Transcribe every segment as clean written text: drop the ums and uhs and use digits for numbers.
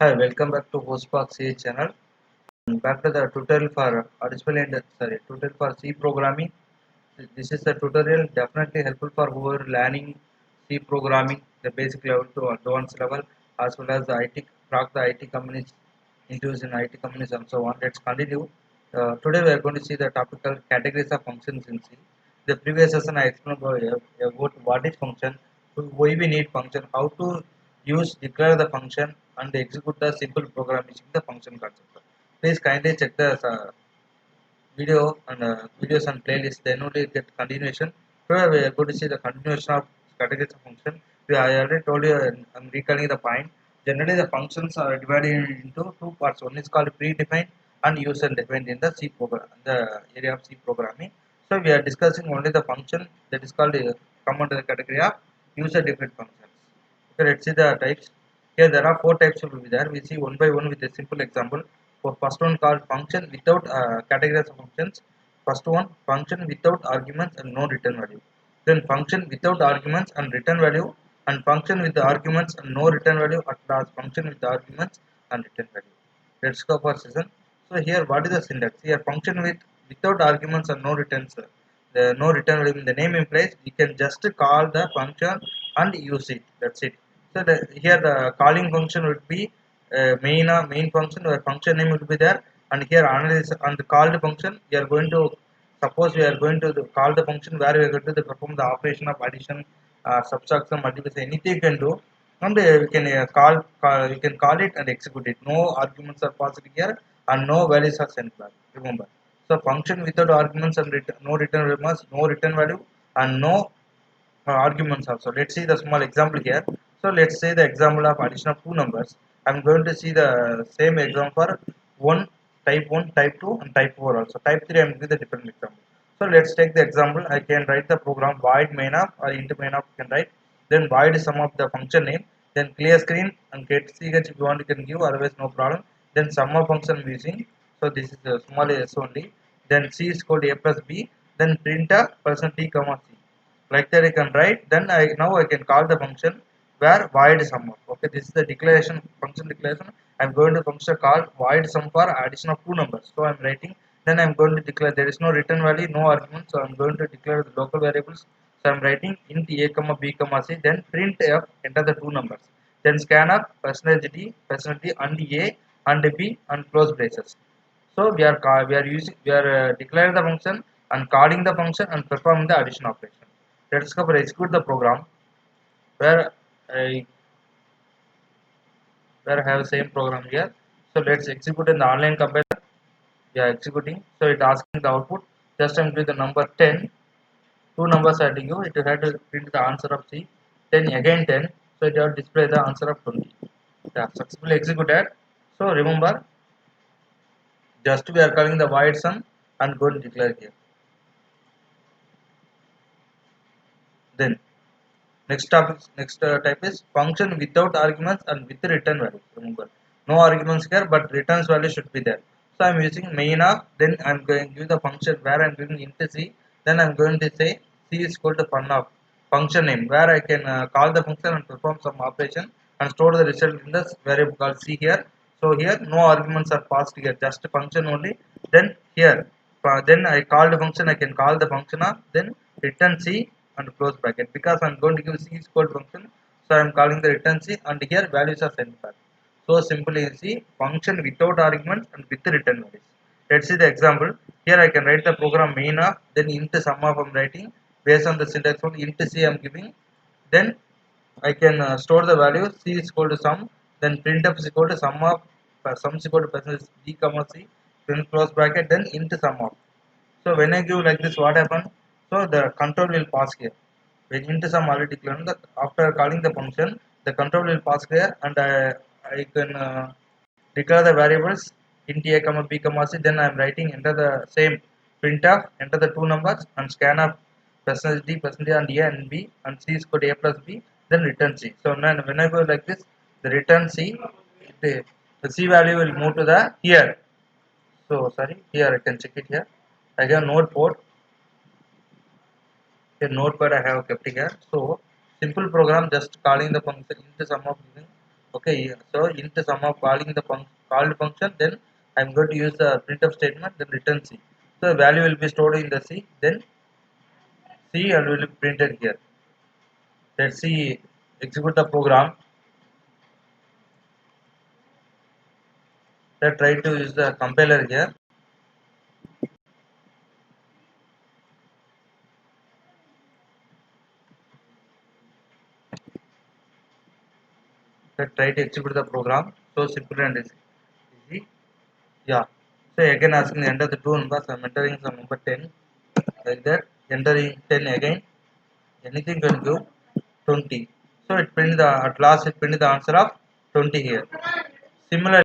Hi, welcome back to Hostpark C channel. Back to the tutorial for tutorial for C programming. This is a tutorial definitely helpful for who are learning C programming, the basic level to advanced level, as well as the IT crack the IT companies, introduce in IT companies and so on. Let's continue. Today we are going to see the topical categories of functions in C. The previous session I explained about what is function, why we need function, how to use declare the function and execute the simple program using the function concept. Please kindly check the videos and playlists. Then only get continuation. Today we are going to see the continuation of categories of function. I already told you. I'm recalling the point. Generally, the functions are divided into two parts. One is called predefined and user defined in the C program, the area of C programming. So we are discussing only the function that is called come under the category of user defined functions. Okay, let's see the types. Here there are four types will be there. We see one by one with a simple example. For first one called function without categories of functions. First one function without arguments and no return value. Then function without arguments and return value, and function with the arguments and no return value, at last function with the arguments and return value. Let's go for season. So here what is the syntax? Here function with without arguments and no returns. The no return value in the name implies we can just call the function and use it. That's it. So here the calling function would be main function where function name will be there, and here analysis and the called function we are going to suppose we are going to call the function where we are going to perform the operation of addition, subtraction, multiplication, anything you can do, and we can we can call it and execute it. No arguments are passed here and no values are sent back. Remember. So function without arguments and no return remarks, no return value, and no arguments also. Let's see the small example here. So let's say the example of addition of two numbers. I'm going to see the same example for one, type 2, and type 4 also. Type 3 I'm giving the different example. So let's take the example. I can write the program void main of or into main of can write. Then void sum of the function name. Then clear screen and get ch if you want you can give, otherwise no problem. Then sum of function I'm using. So this is the small s only. Then c is called a plus b. Then print a percent t comma c, like that I can write. Then I can call the function where void sum of. Okay, this is the declaration function declaration. I'm going to function call void sum for addition of two numbers. So I'm writing. Then I'm going to declare there is no return value, no argument. So I'm going to declare the local variables. So I'm writing int a comma b comma c. Then print f, enter the two numbers. Then scanf percentage d and a and b and close braces. So we are declaring the function and calling the function and performing the addition operation. Let's go for execute the program where I where I have same program here. So let's execute in the online compiler. We are executing. So it asking the output. Just I'm doing the number 10. Two numbers are to you. It will have to print the answer of C. Then again 10. So it will display the answer of 20. Yeah, successfully executed. So remember, just we are calling the void sum and going to declare here. Then next type is function without arguments and with return value. Remember, no arguments here, but returns value should be there. So I'm using main of. Then I'm going to use the function where I'm giving int c. Then I'm going to say c is equal to fun of function name where I can call the function and perform some operation and store the result in this variable called c here. So here no arguments are passed here, just function only. Then here, then I call the function. I can call the function of then return c and close bracket, because I'm going to give c is called function. So I'm calling the return c and here values are sent back. So simply you see function without arguments and with return values. Let's see the example. Here I can write the program main of, then int sum of I'm writing based on the syntax one int c I'm giving. Then I can store the value c is equal to sum. Then printf is equal to sum of sum is equal to percentage d comma c. Then close bracket. Then int sum of. So when I give like this, what happen? So the control will pass here. When int sum already declared, after calling the function, the control will pass here, and I can declare the variables int a comma b comma c. Then I am writing enter the same printf, enter the two numbers and scanf percentage d percentage and a and b and c is equal to a plus b. Then return c. So when I go like this, the return c, the c value will move to the here. So sorry, here I can check it here. I have node port. A notepad I have kept here. So simple program just calling the function into sum of using Okay, so int sum of calling the called function, then I'm going to use the printf statement, then return C. So the value will be stored in the C, then C and will be printed here. Let's see, execute the program. Let's try to use the compiler here. Let's try to execute the program. So simple and easy. Yeah. So again asking enter the two numbers. I'm entering some number 10 like that. Entering 10 again. Anything can give 20. So it print the at last it print the answer of 20 here. Similarly,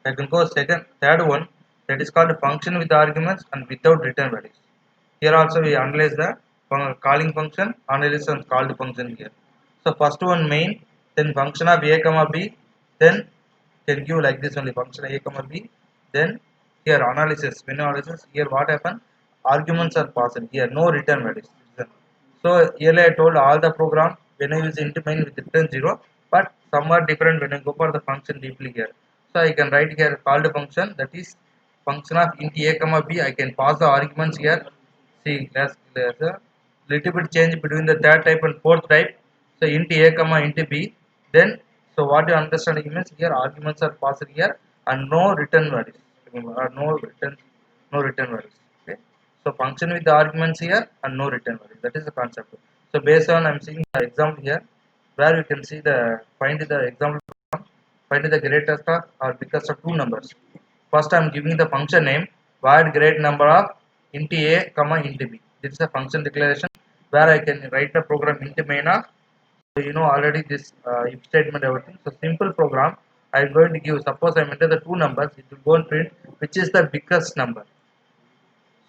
I can go third one, that is called function with arguments and without return values. Here also we analyze the calling function, analyze and called function here. So first one main, then function of a comma b, then can give like this only function a comma b, then here analysis, when analysis here what happened, arguments are passed here, no return values. So earlier I told all the program when I use int main with return 0, but somewhat different when I go for the function deeply here. So I can write here called function, that is function of int a comma b. I can pass the arguments here. See, there's a little bit change between the third type and fourth type. So int a comma int b. Then so what you understand means here arguments are passed here and no return values. Remember, no return values. Okay. So function with the arguments here and no return value. That is the concept. So based on I'm seeing the example here, where you can see the find the example program, find the greatest or biggest of two numbers. First I'm giving the function name void great number of int a comma int b. This is a function declaration where I can write the program int main of. So you know already this if statement everything. So simple program I'm going to give. Suppose I enter the two numbers, it will go and print which is the biggest number.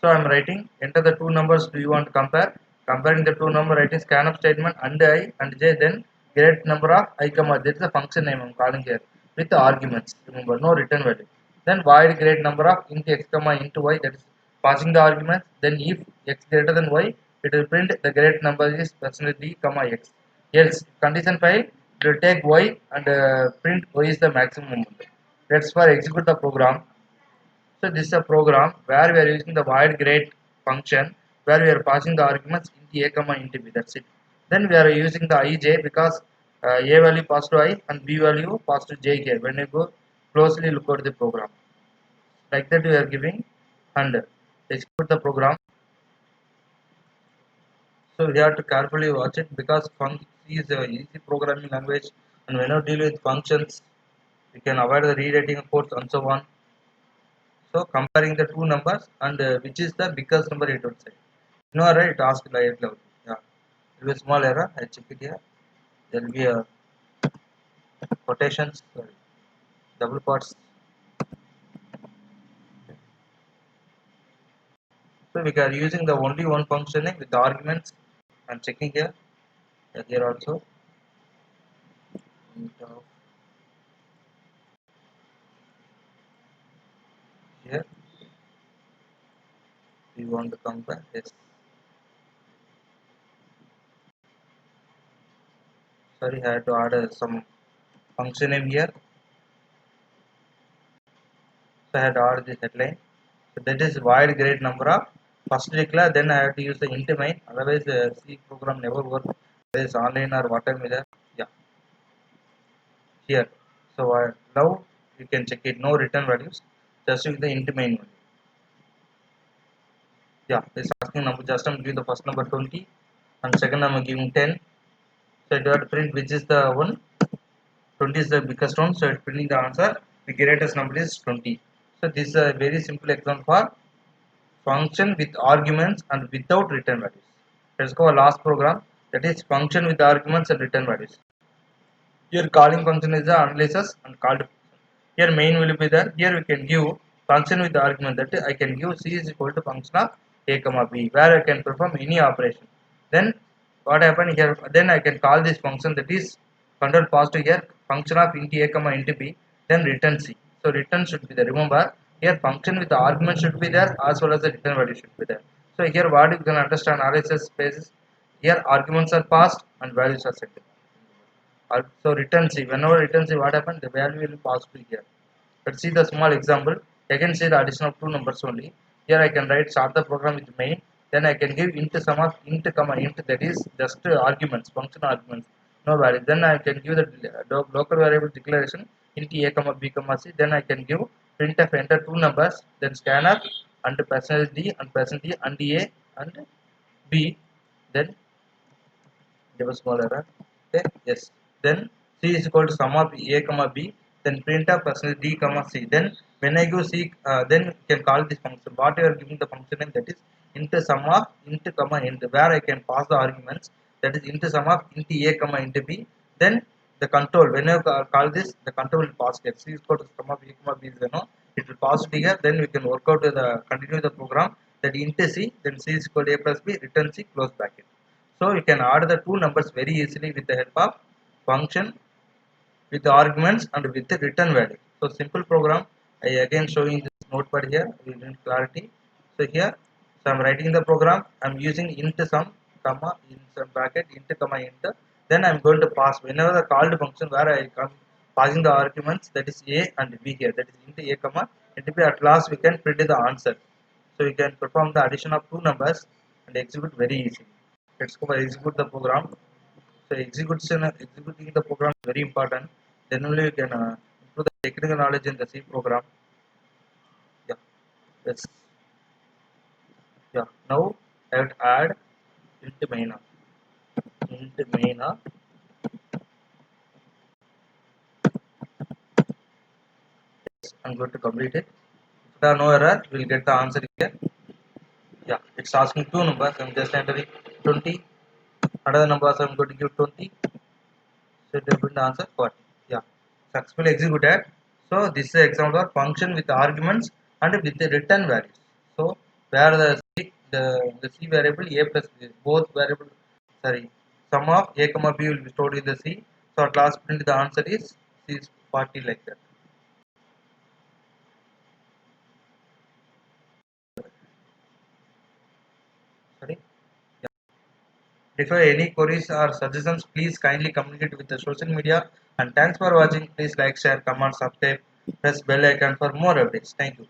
So I'm writing enter the two numbers. Do you want to compare? Comparing the two number, writing scanf statement and I and j, then great number of I comma. This is the function name I'm calling here with the arguments. Remember, no return value. Then void great number of int x comma into y, that is passing the arguments. Then if x greater than y, it will print the great number is percentage d comma x. Else condition file it will take y and print y is the maximum amount. That's for execute the program. So this is a program where we are using the void great function where we are passing the arguments int a comma int b. That's it. Then we are using the ij because a value passed to I and b value passed to j here. When you go closely look at the program, like that we are giving and execute the program. So we have to carefully watch it because func is a easy programming language, and when you deal with functions, you can avoid the rewriting codes and so on. So comparing the two numbers and which is the biggest number it would say. No error, it asked light level. Yeah. There will be a small error. I check it here. There will be a quotations, sorry, double quotes. So we are using the only one function with the arguments. I'm checking here. Yeah, here also. Here we want to compare. Yes. Sorry, I had to add some function name here. So I had to add this headline. So that is void great number of first declare, then I have to use the int main, otherwise C program never work. Whether it's online or whatever there. Yeah, here. So now you can check it, no return values, just with the int main value. Yeah, it's asking number, just I'm giving the first number 20 and second I'm giving 10. So it will print which is the one. 20 is the biggest one, so it's printing the answer. The greatest number is 20. So this is a very simple example for function with arguments and without return values. Let's go last program, that is function with arguments and return values. Here calling function is the analysis and called function. Here main will be there. Here we can give function with the argument, that I can give c is equal to function of a comma b where I can perform any operation. Then what happen here? Then I can call this function, that is control positive here function of int a comma int b. Then return c. So return should be there. Remember here function with the argument should be there as well as the return value should be there. So here what you can understand analysis basis. Here arguments are passed and values are set. So return C. Whenever return C, what happened? The value will be positive here. Let's see the small example. I can say the addition of two numbers only. Here I can write start the program with main. Then I can give int sum of int comma int, that is just arguments, function arguments, no value. Then I can give the local variable declaration int a comma b comma c. Then I can give printf enter two numbers. Then scanf and percentage d and percent d and a and b. Then give a small error. Okay, yes. Then c is equal to sum of a comma b. Then print of percentage d comma c. Then when I give c, then you can call this function. What you are giving the function name, that is int sum of int comma int, where I can pass the arguments, that is int sum of int a comma int b. Then the control, when you call this, the control will pass here. C is equal to sum of a comma b is it will pass it here. Then we can work out the continue the program, that int c, then c is equal to a plus b, return c, close bracket. So you can add the two numbers very easily with the help of function, with the arguments and with the return value. So simple program. I again showing this notepad here. We need clarity. So here, so I'm writing the program. I'm using int sum comma in some bracket int comma int. Then I'm going to pass whenever the called function where I come passing the arguments, that is a and b here, that is int a comma int b. At last we can print the answer. So you can perform the addition of two numbers and execute very easily. Let's go and execute the program. So executing the program is very important. Then only you can improve the technical knowledge in the C program. Yeah, yes, yeah. Now I have to add int maina. Int maina. Yes, I'm going to complete it. If there are no error, we'll get the answer here. Yeah, it's asking two numbers. I'm just entering 20. Another number, so I'm going to give 20. So it will bring the answer 40. Yeah, successfully executed. So this is an example of function with arguments and with the return values. So where the C variable a plus b, both variable, sorry, sum of a comma b will be stored in the C. So at last print the answer is C is 40, like that. Sorry. Yeah. If you have any queries or suggestions, please kindly communicate with the social media. And thanks for watching. Please like, share, comment, subscribe, press bell icon for more updates. Thank you.